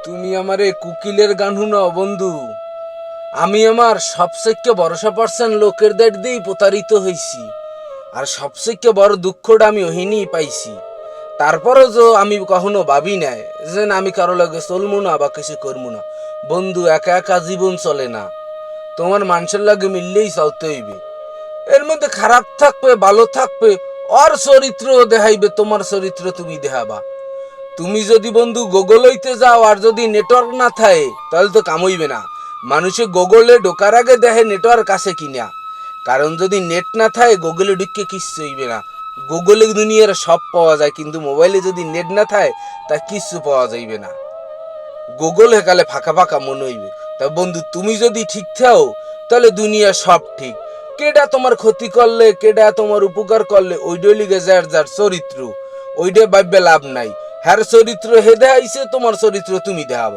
তুমি আমারে কুকিলের গান শুনাও বন্ধু। আমি আমার সবচেয়ে ভরসা পার্সেন্ট লোকের দেড় দিয়েই প্রতারিত হইছি। আর সবচেয়ে বড় দুঃখটা আমি ওহিনী পাইছি। তারপরও যে আমি কখনো ভাবি নাই যে না, আমি কারো লাগে চলবো না বা কিছু করবো না। বন্ধু, একা একা জীবন চলে না, তোমার মানুষের লাগে মিললেই চলতে হইবে। এর মধ্যে খারাপ থাকবে, ভালো থাকবে, ওর চরিত্র দেখাইবে, তোমার চরিত্র তুমি দেখাবা। তুমি যদি বন্ধু গুগল হইতে যাও আর যদি নেটওয়ার্ক না থাকে তাহলে তো কাম হইবে না। মানুষে গুগলে ঢোকার আগে দেখে নেটওয়ার্ক আছে কিনা, কারণ যদি নেট না থাকে গুগলে ঢুকতে কিচ্ছু হইবে না। গুগলে দুনিয়ার সব পাওয়া যায়, কিন্তু মোবাইলে যদি নেট না থাকে তা কিচ্ছু পাওয়া যাইবে না। গুগল হেকালে ফাঁকা ফাঁকা মনে হইবে। তা বন্ধু, তুমি যদি ঠিক থাও তাহলে দুনিয়া সব ঠিক। কেডা তোমার ক্ষতি করলে, কেডা তোমার উপকার করলে, ওইটাই লিগে যার যার চরিত্র, ওইটা ভাববে লাভ নাই। হ্যার চরিত্র হে দেখাইছে, তোমার চরিত্র তুমি দেখাবা।